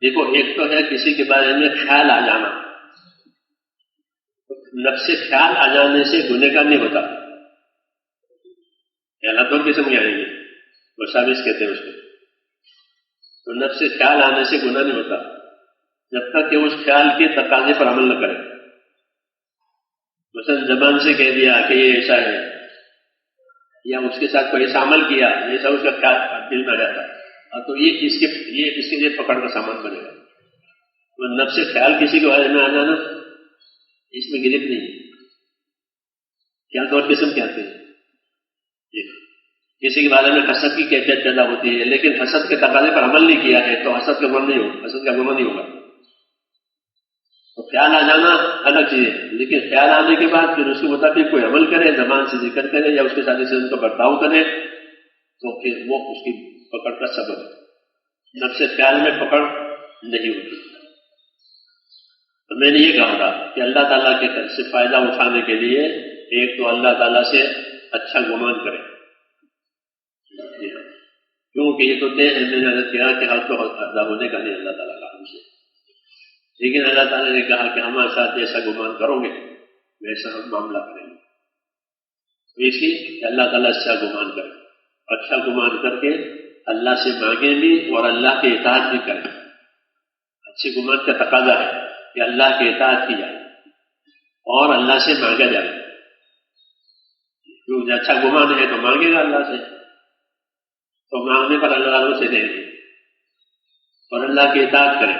دیکھو ایک تو ہے کسی کے بارے میں خیال آ جانا، نفس سے خیال آ جانے سے گنہگار نہیں ہوتا، خیالات دو قسم کے آئیں گے، وساوس کہتے ہیں اس کو. تو نفس سے خیال آنے سے گناہ نہیں ہوتا جب تک کہ اس خیال کے تقاضے پر عمل نہ کرے. مثلا زبان سے کہہ دیا کہ یہ ایسا ہے، یا اس کے ساتھ کوئی ایسا عمل کیا جیسا اس کا خیال دل میں رہتا ہے، تو یہ اس کے لیے پکڑ کا سامان بنے گا. تو نفس سے خیال کسی کے بارے میں آ جانا اس میں گرفت نہیں. خیال دو قسم کے آتے ہیں، کسی کے بارے میں حسد کی کیفیت پیدا ہوتی ہے لیکن حسد کے تقاضے پر عمل نہیں کیا ہے تو حسد کا گناہ نہیں ہوگا، حسد کا گناہ نہیں ہوگا. تو خیال آ جانا الگ چیز ہے، لیکن خیال آنے کے بعد پھر اس کے مطابق کوئی عمل کرے، زبان سے ذکر کرے یا اس کے ساتھ ان کا برتاؤ کرے تو پھر وہ اس کی پکڑ کا سبب ہے. نفس سے خیال میں پکڑ نہیں ہوتی. تو میں نے یہ کہا تھا کہ اللہ تعالیٰ کے طرف سے فائدہ اٹھانے کے لیے ایک تو اللہ تعالیٰ سے اچھا گمان کرے، کیونکہ یہ تو طے ہے، میں نے عرض کیا کہ حق تو ادا ہونے کا نہیں اللہ تعالیٰ کا ہم سے، لیکن اللہ تعالیٰ نے کہا کہ ہمارے ساتھ جیسا گمان کرو گے ویسا ہم معاملہ کریں گے. تو اس لیے کہ اللہ تعالیٰ اچھا گمان کرے، اچھا گمان کر کے اللہ سے مانگیں بھی اور اللہ کے اطاعت بھی کریں. اچھے گمان کا تقاضا ہے کہ اللہ کے اطاعت کی جائے اور اللہ سے مانگا جائے. جو اچھا گمان ہے تو مانگے گا اللہ سے، تو مانگنے پر اللہ تعالیٰ سے دیں گے اور اللہ کی اطاعت کریں،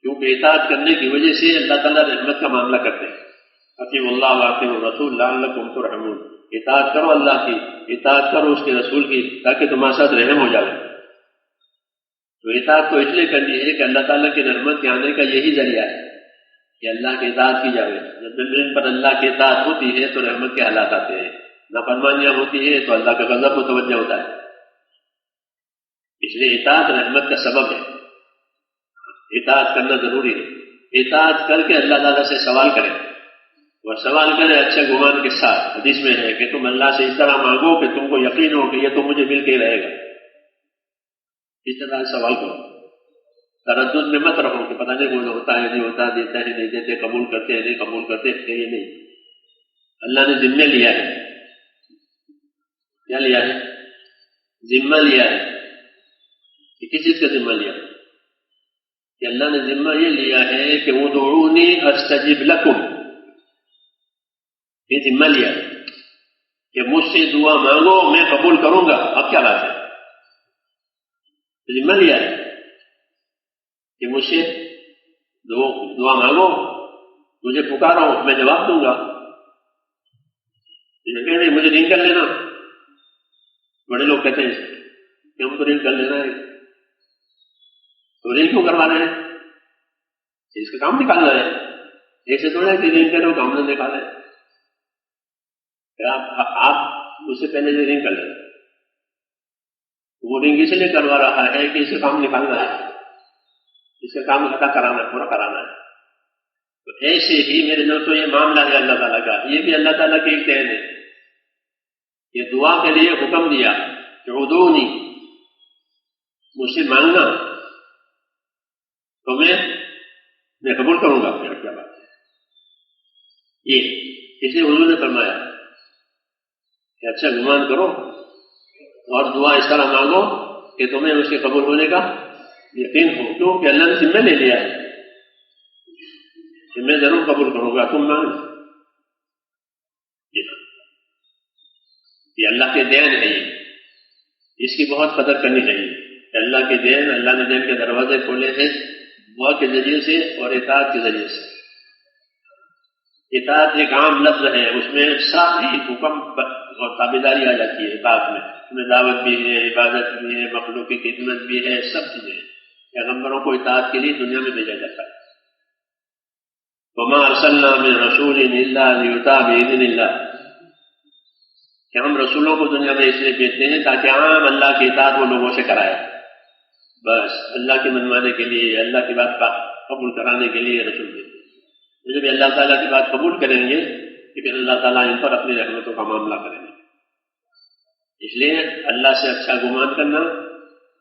کیونکہ اطاعت کرنے کی وجہ سے اللہ تعالیٰ رحمت کا معاملہ کرتے ہیں. اطیعوا اللہ واطیعوا الرسول لعلکم ترحمون. اطاعت کرو اللہ کی، اطاعت کرو اس کے رسول کی تاکہ تمہارے ساتھ رحم ہو جائے. تو اطاعت تو اس لیے کرنی ہے کہ اللہ تعالیٰ کی رحمت کے آنے کا یہی ذریعہ ہے کہ اللہ کی اطاعت کی جائے. جب دل پر اللہ کی اطاعت ہوتی ہے تو رحمت کے حالات آتے ہیں، نافرمانیاں ہوتی ہے تو اللہ کا غضب متوجہ ہوتا ہے. اس لیے اطاعت رحمت کا سبب ہے، اطاعت کرنا ضروری ہے. اطاعت کر کے اللہ تعالیٰ سے سوال کریں اور سوال کریں اچھے گمان کے ساتھ. حدیث میں ہے کہ تم اللہ سے اس طرح مانگو کہ تم کو یقین ہو کہ یہ تو مجھے مل کے ہی رہے گا. اس طرح سوال کرو، تردد میں مت رہو کہ پتہ نہیں وہ ہوتا ہے نہیں ہوتا، دیتا ہے نہیں دیتے، قبول کرتے ہیں نہیں قبول کرتے. یہ نہیں، اللہ نے ذمہ لیا ہے. کیا لیا ہے؟ ذمہ لیا ہے. کس چیز کا ذمہ لیا کہ اللہ نے ذمہ یہ لیا ہے کہ ادعونی استجب لکم. یہ ذمہ لیا ہے کہ مجھ سے دعا مانگو میں قبول کروں گا. اب کیا بات ہے؟ ذمہ لیا ہے کہ مجھ سے دعا مانگو، مجھے پکارو میں جواب دوں گا. نہیں مجھے رنگ کر لینا. بڑے لوگ کہتے ہیں کہ ہم کو رنگ کر لینا ہے، تو رنگ کیوں کروا رہے ہیں؟ اس کا کام نکالنا ہے. ایسے تھوڑا ہے کہ رنگ کرو کام نہ نکالے. آپ اس سے پہلے رنگ کر لینا. وہ رنگ اس لیے کروا رہا ہے کہ اس کا کام نکالنا ہے، اس کا کام ادا کرانا ہے، پورا کرانا ہے. تو ایسے ہی میرے دوستوں یہ معاملہ ہے اللہ تعالیٰ کا. یہ بھی اللہ تعالیٰ کے ایک دین ہے. یہ دعا کے لیے حکم دیا کہ ادعونی، مجھ سے مانگنا تو میں قبول کروں گا. کیا بات ہے یہ؟ اس لیے حضور نے فرمایا کہ اچھا گمان کرو اور دعا اس طرح مانگو کہ تمہیں اس کے قبول ہونے کا یقین ہو. کیوں کہ اللہ نے ذمہ لے لیا ہے کہ میں ضرور قبول کروں گا، تم مانگ. یہ اللہ کے دین ہے. اس کی بہت قدر کرنی چاہیے. اللہ کے دین، اللہ نے دین کے دروازے کھولے ہیں دعا کے ذریعے سے اور اطاعت کے ذریعے سے. اطاعت ایک عام لفظ ہے، اس میں ساری حکم اور تابعداری آ جاتی ہے. اطاعت میں اس میں دعوت بھی ہے، عبادت بھی ہے، مخلوق کی خدمت بھی ہے، سب چیزیں ہیں. پیغمبروں کو اطاعت کے لیے دنیا میں بھیجا جاتا ہے. وما ارسلنا من رسول الا لیطاع باذن اللہ، کہ ہم رسولوں کو دنیا میں اس لیے بھیجتے ہیں تاکہ عام اللہ کی اطاعت وہ لوگوں سے کرائے. بس اللہ کی منوانے کے لیے، اللہ کی بات قبول کرانے کے لیے رسول بھیجتے ہیں. جب اللہ تعالیٰ کی بات قبول کریں گے تو پھر اللہ تعالیٰ ان پر اپنی رحمتوں کا معاملہ کریں گے. اس لیے اللہ سے اچھا گمان کرنا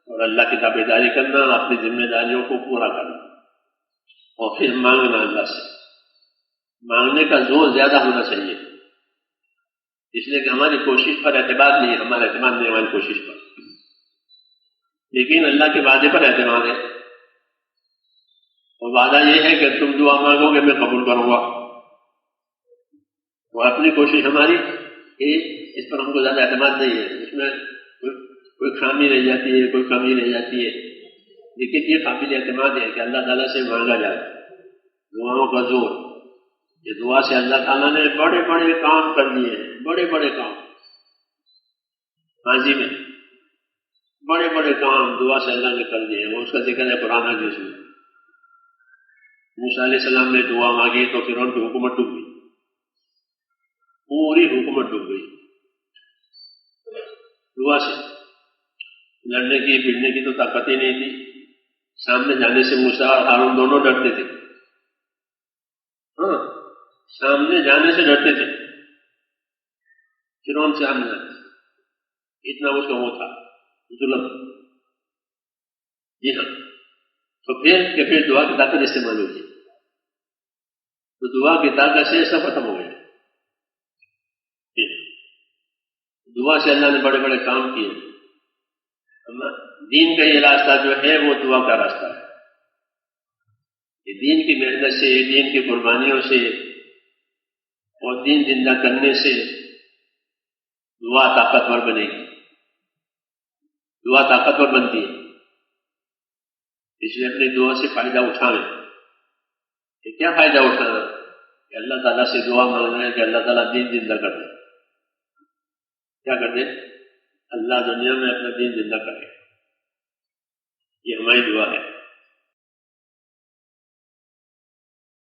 اور اللہ کی تابع داری کرنا، اپنی ذمہ داریوں کو پورا کرنا، اور پھر مانگنا اللہ سے. مانگنے کا زور زیادہ ہونا چاہیے، اس لیے کہ ہماری کوشش پر اعتماد نہیں ہے، ہمارا اعتماد نہیں ہماری کوشش پر، لیکن اللہ کے وعدے پر اعتماد ہے. اور وعدہ یہ ہے کہ تم دعا مانگو گے میں قبول کروں گا. اور اپنی کوشش ہماری اس پر ہم کو زیادہ اعتماد نہیں ہے، اس میں کوئی خامی رہ جاتی ہے، کوئی کمی رہ جاتی ہے. لیکن یہ قابل اعتماد ہے کہ اللہ تعالیٰ سے مانگا جائے. دعاؤں کا زور، یہ دعا سے اللہ تعالیٰ نے بڑے بڑے کام کر دیے ہیں، بڑے بڑے کام. ماضی میں بڑے بڑے کام دعا سے اللہ نے کر دیے ہیں، وہ اس کا ذکر ہے قرآن حدیث میں. موسیٰ علیہ السلام نے دعا مانگی تو فرعون کی حکومت ڈوب گئی، پوری حکومت ڈوب گئی. دعا سے لڑنے کی بھیڑنے کی تو طاقت ہی نہیں تھی. سامنے جانے سے موسیٰ اور ہارون دونوں ڈرتے تھے. ہاں، سامنے جانے سے ڈرتے تھے، فرعون سے سامنے جانے سے، اتنا اس کا وہ تھا ظلم. جی ہاں، تو پھر دعا کی طاقت استعمال ہوئی، تو دعا کی طاقت سے سب ختم ہو گیا. دعا سے اللہ نے بڑے بڑے کام کیے. دین کا یہ راستہ جو ہے وہ دعا کا راستہ ہے. یہ دین کی محنت سے، دین کی قربانیوں سے اور دین زندہ کرنے سے دعا طاقتور بنے گی، دعا طاقتور بنتی ہے. اس لیے اپنی دعا سے فائدہ اٹھائیں. کہ کیا فائدہ اٹھانا؟ کہ اللہ تعالیٰ سے دعا مانگنا ہے کہ اللہ تعالیٰ دین زندہ کر دے. کیا کر دے؟ اللہ دنیا میں اپنا دین زندہ کرے. یہ ہماری دعا ہے.